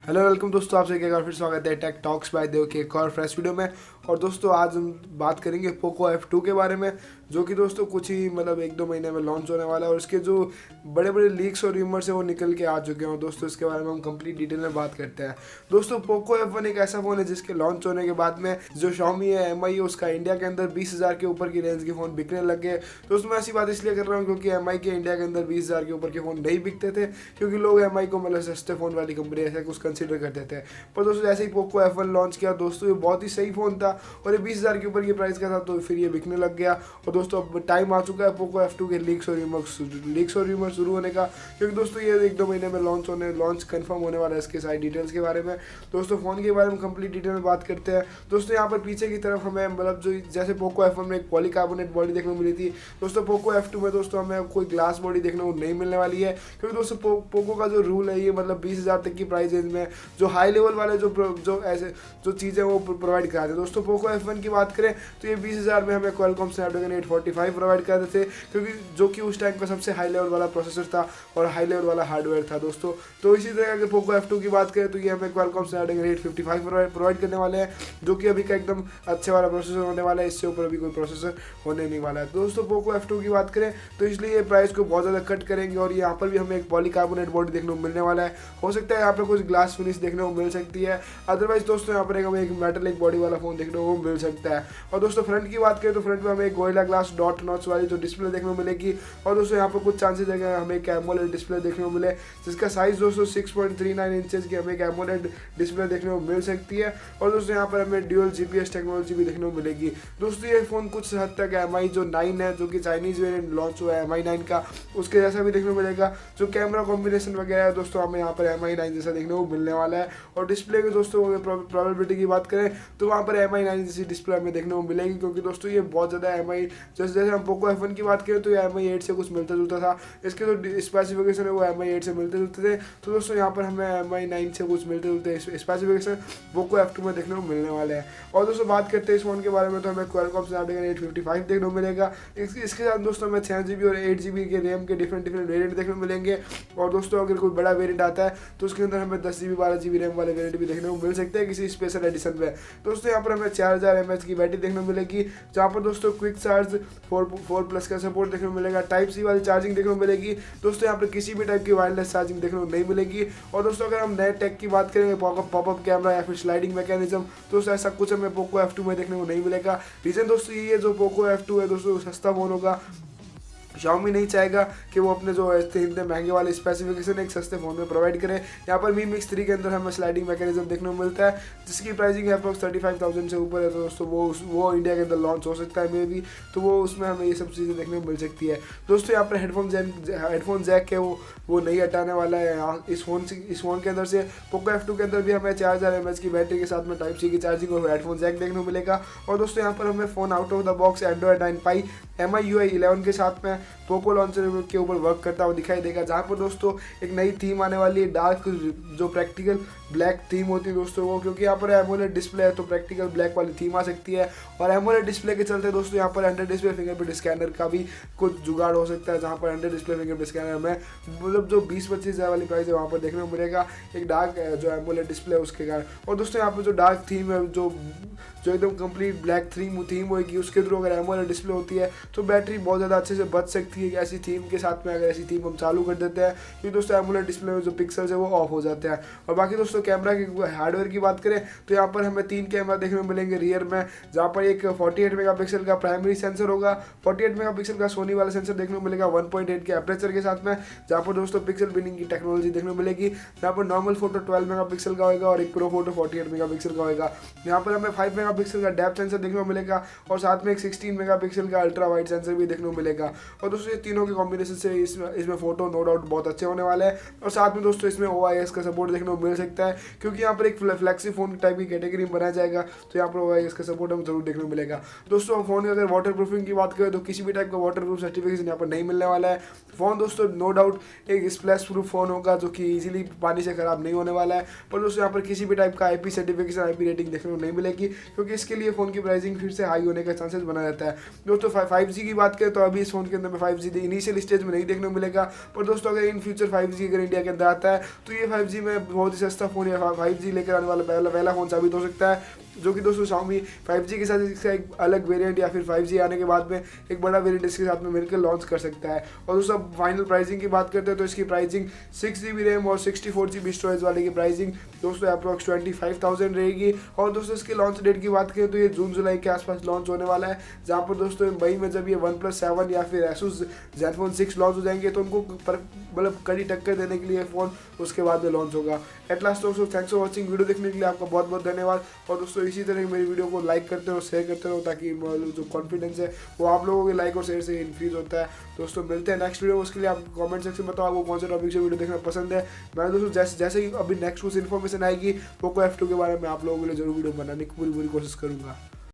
Hello welcome दोस्तों, आपसे एक बार फिर स्वागत है टेक टॉक्स बाय देव के एक और फ्रेश वीडियो में। और दोस्तों आज हम बात करेंगे पोको F2 के बारे में, जो कि दोस्तों कुछ ही मतलब 1-2 महीने में लॉन्च होने वाला है। और इसके जो बड़े बड़े लीक्स और र्यूमर्स हैं वो निकल के आ चुके हैं। दोस्तों इसके बारे में हम कंप्लीट डिटेल में बात करते हैं। दोस्तों पोको F1 एक ऐसा फ़ोन है जिसके लॉन्च होने के बाद में जो Xiaomi है, MI है, उसका इंडिया के अंदर 20,000 के ऊपर की रेंज के फ़ोन बिकने लग गए। दोस्तों मैं ऐसी बात इसलिए कर रहा हूँ क्योंकि MI के इंडिया के अंदर 20,000 के ऊपर के फ़ोन नहीं बिकते थे, क्योंकि लोग MI को मतलब सस्ते फ़ोन वाली कंपनी ऐसा कुछ कंसिडर करते थे। पर दोस्तों जैसे ही पोको F1 लॉन्च किया दोस्तों, ये बहुत ही सही फ़ोन था और ये 20,000 के ऊपर की प्राइस का था, तो फिर ये बिकने लग गया। और दोस्तों अब टाइम आ चुका है पोको F2 के लीक्स और र्यूमर्स शुरू होने का, क्योंकि दोस्तों ये 1-2 महीने में लॉन्च कंफर्म होने वाला है। इसके सारी डिटेल्स के बारे में दोस्तों फ़ोन के बारे में कंप्लीट डिटेल में बात करते हैं। दोस्तों यहाँ पर पीछे की तरफ हमें मतलब जो जैसे पोको F1 में एक पॉलीकार्बोनेट बॉडी देखने को मिली थी, दोस्तों पोको F2 में दोस्तों हमें कोई ग्लास बॉडी देखने को नहीं मिलने वाली है, क्योंकि दोस्तों पोको का जो रूल है ये मतलब 20,000 तक की प्राइस रेंज में जो हाई लेवल वाले जो ऐसे जो चीज़ें वो प्रोवाइड कराते हैं। दोस्तों पोको F1 की बात करें तो ये 20,000 में हमें क्वालकॉम स्नैपड्रैगन 845 प्रोवाइड करते थे, क्योंकि जो कि उस टाइम का सबसे हाई लेवल वाला प्रोसेसर था और हाई लेवल वाला हार्डवेयर था दोस्तों। तो इसी तरह अगर पोको F2 की बात करें तो ये हमें क्वालकॉम स्नैपड्रैगन 855 प्रोवाइड करने वाले हैं, जो कि अभी का एकदम अच्छे वाला प्रोसेसर होने वाला है। इससे ऊपर अभी कोई प्रोसेसर होने नहीं वाला है। दोस्तों पोको F2 की बात करें तो इसलिए ये प्राइस को बहुत ज़्यादा कट करेंगे और यहाँ पर भी हमें एक पॉलीकार्बोनेट बॉडी देखने को मिलने वाला है। हो सकता है यहाँ पर कुछ ग्लास फिनिश देखने को मिल सकती है, अदरवाइज दोस्तों यहाँ पर हमें एक मेटलिक बॉडी वाला फोन देखने को मिल सकता है। और दोस्तों फ्रंट की बात करें तो फ्रंट में हमें एक गोरिल्ला ग्लास डॉट नॉच वाली जो डिस्प्ले देखने को मिलेगी। और दोस्तों यहाँ पर कुछ चांसेस है हमें एक एमोलेड डिस्प्ले देखने को मिले, जिसका साइज दोस्तों 6.39 इंचेस की हमें एक एमोलेड डिस्प्ले देखने को मिल सकती है। और दोस्तों यहाँ पर हमें ड्यूअल GPS टेक्नोलॉजी भी देखने को मिलेगी। दोस्तों ये फ़ोन कुछ हद तक MI जो 9 है, जो कि चाइनीज़ वेरिएंट लॉन्च हुआ है MI 9 का, उसके जैसा भी देखने को मिलेगा। जो कैमरा कॉम्बिनेशन वगैरह है दोस्तों हमें यहाँ पर MI 9 जैसा देखने को मिलने वाला है। और डिस्प्ले के दोस्तों प्रोबेबिलिटी की बात करें तो वहाँ पर MI 9 जैसी डिस्प्ले हमें देखने को मिलेगी, क्योंकि दोस्तों ये बहुत ज़्यादा MI जैसे जैसे हम पोको F1 की बात करें तो ये MI 8 से कुछ मिलता जुलता था। इसके जो स्पेसिफिकेशन है वो MI 8 से मिलते जुलते थे, तो दोस्तों यहाँ पर हमें MI 9 से कुछ मिलते जुलते स्पेसिफिकेशन पोको F2 में देखने को मिलने वाले हैं। और दोस्तों बात करते हैं इस फोन के बारे में तो हमें क्वालकॉम स्नैपड्रैगन 855 देखने को मिलेगा। इसके साथ दोस्तों हमें 6GB और 8GB के रैम के डिफरेंट वेरिएंट देखने को मिलेंगे। और दोस्तों अगर कोई बड़ा वेरिएंट आता है तो उसके अंदर हमें 10GB 12GB रैम वाले वेरिएंट भी देखने को मिल सकते हैं किसी स्पेशल एडिशन में। दोस्तों यहाँ पर हमें 4000 mAh की बैटरी देखने को मिलेगी, जहाँ पर दोस्तों क्विक चार्ज 4+ का सपोर्ट देखने को मिलेगा। टाइप सी वाली चार्जिंग देखने को मिलेगी। दोस्तों यहाँ पर किसी भी टाइप की वायरलेस चार्जिंग देखने को नहीं मिलेगी। और दोस्तों अगर हम नए टेक की बात करेंगे, पॉपअप कैमरा या फिर स्लाइडिंग मैकेनिज्म, तो दोस्तों ऐसा कुछ हमें पोको F2 में देखने को नहीं मिलेगा। रीजन दोस्तों ये जो पोको F2 है दोस्तों सस्ता फोन होगा। Xiaomi नहीं चाहेगा कि वो अपने जो इतने महंगे वाले स्पेसिफिकेशन एक सस्ते फोन में प्रोवाइड करें। यहाँ पर Mi Mix 3 के अंदर हमें स्लाइडिंग मैकेनिज्म देखने को मिलता है, जिसकी प्राइसिंग अप्रॉक्स 35,000 से ऊपर है। तो दोस्तों वो इंडिया के अंदर लॉन्च हो सकता है मे भी, तो वो उसमें हमें ये सब चीज़ें देखने को मिल सकती है। दोस्तों यहाँ पर हेडफोन जैक है वो नहीं हटाने वाला है यहाँ इस फोन के अंदर से। पोको F2 के अंदर भी हमें 4000 mAh की बैटरी के साथ में टाइप सी की चार्जिंग और हेडफोन जैक देखने को मिलेगा। और दोस्तों यहाँ पर हमें phone out of the box Android 9 Pie MIUI 11 के साथ में पोको लॉन्चर के ऊपर वर्क करता हुआ दिखाई देगा, जहाँ पर दोस्तों एक नई थीम आने वाली है, डार्क जो प्रैक्टिकल ब्लैक थीम होती है दोस्तों वो, क्योंकि यहाँ पर एमोलेड डिस्प्ले है तो प्रैक्टिकल ब्लैक वाली थीम आ सकती है। और एमोलेड डिस्प्ले के चलते दोस्तों यहाँ पर अंडर डिस्प्ले फिंगरप्रिंट स्कैनर का भी कुछ जुगाड़ हो सकता है, जहाँ पर अंडर डिस्प्ले फिंगरप्रिंट स्कैनर में मतलब जो 20-25 हज़ार वाली प्राइस है वहाँ पर देखने को मिलेगा एक डार्क जो एमोलेड डिस्प्ले है उसके कारण। और दोस्तों यहाँ पर जो डार्क थीम है जो एकदम कंप्लीट ब्लैक थीम होगी, उसके थ्रू अगर एमोलेड डिस्प्ले होती है तो बैटरी बहुत ज़्यादा अच्छे से बच सकती है ऐसी थीम के साथ में, अगर ऐसी थीम हम चालू कर देते हैं, क्योंकि दोस्तों एमोलेड डिस्प्ले में जो पिक्सल्स है वो ऑफ हो जाते हैं। और बाकी दोस्तों कैमरा के हार्डवेयर की बात करें तो यहाँ पर हमें 3 कैमरा देखने को मिलेंगे रियर में, जहाँ पर एक 48 मेगापिक्सल का प्राइमरी सेंसर होगा, 48 मेगापिक्सल का सोनी वाला सेंसर देखने को मिलेगा 1.8 के एपरेचर के साथ में, जहाँ पर दोस्तों पिक्सल बिनिंग की टेक्नोलॉजी देखने को मिलेगी। यहाँ पर नॉर्मल फोटो 12 मेगापिक्सल का होगा और एक प्रो फोटो 48 मेगापिक्सल का होगा। यहाँ पर हमें 5 मेगापिक्सल का डेप्थ सेंसर देखने को मिलेगा और साथ में एक 16 मेगापिक्सल का अल्ट्रा वाइड सेंसर भी देखने को मिलेगा। और दोस्तों ये तीनों के कॉम्बिनेशन से इसमें फोटो नो डाउट बहुत अच्छे होने वाले हैं। और साथ में दोस्तों इसमें OIS का सपोर्ट देखने को मिल सकता है, क्योंकि यहाँ पर एक फ्लैक्सी फोन टाइप की कैटेगरी बनाया जाएगा, तो यहाँ पर OIS का सपोर्ट हमें जरूर देखने को मिलेगा। दोस्तों फोन की अगर वाटर प्रूफिंग की बात करें तो किसी भी टाइप का वाटर प्रूफ सर्टिफिकेशन यहाँ पर नहीं मिलने वाला है। फोन दोस्तों नो डाउट एक स्प्लैश प्रूफ फोन होगा, जो कि इजीली पानी से खराब नहीं होने वाला है। पर दोस्तों यहाँ पर किसी भी टाइप का IP सर्टिफिकेशन IP रेटिंग देखने को नहीं मिलेगी, क्योंकि इसके लिए फोन की प्राइसिंग फिर से हाई होने का चांसेस बना रहता है। दोस्तों 5G की बात करें तो अभी इस फोन के अंदर में 5G इनिशियल स्टेज में नहीं देखने को मिलेगा, पर दोस्तों अगर इन फ्यूचर 5G अगर इंडिया के अंदर आता है तो ये 5G में बहुत ही सस्ता फोन या 5G लेकर आने वाला पहला फोन साबित हो सकता है, जो कि दोस्तों Xiaomi 5G के साथ इसका एक अलग वेरिएंट या फिर 5G आने के बाद में एक बड़ा वेरिएंट इसके साथ में मिलकर लॉन्च कर सकता है। और दोस्तों फाइनल प्राइसिंग की बात करते हैं तो इसकी प्राइसिंग 6GB रैम और 64GB स्टोरेज वाले की प्राइसिंग दोस्तों अप्रॉक्स 25,000 रहेगी। और दोस्तों इसके लॉन्च डेट की बात करें तो ये जून जुलाई के आसपास लॉन्च होने वाला है, जहाँ पर दोस्तों मई में जब ये OnePlus 7 या फिर Asus Zenfone 6 लॉन्च हो जाएंगे तो उनको मतलब कड़ी टक्कर देने के लिए फ़ोन उसके बाद में लॉन्च होगा। एट लास्ट दोस्तों थैंक्स फॉर वॉचिंग, वीडियो देखने के लिए आपका बहुत बहुत धन्यवाद। और दोस्तों इसी तरह मेरी वीडियो को लाइक करते रहो, शेयर करते रहो, ताकि जो कॉन्फिडेंस है वो आप लोगों के लाइक और शेयर से इंक्रीज होता है। दोस्तों मिलते हैं नेक्स्ट वीडियो, उसके लिए आप कमेंट सेक्शन में बताओ आपको कौन से टॉपिक से वीडियो देखना पसंद है। मैं दोस्तों जैसे ही अभी नेक्स्ट कुछ इन्फॉर्मेशन आएगी पोको F2 के बारे में आप लोगों के लिए जरूर वीडियो बनाने की पूरी कोशिश करूँगा।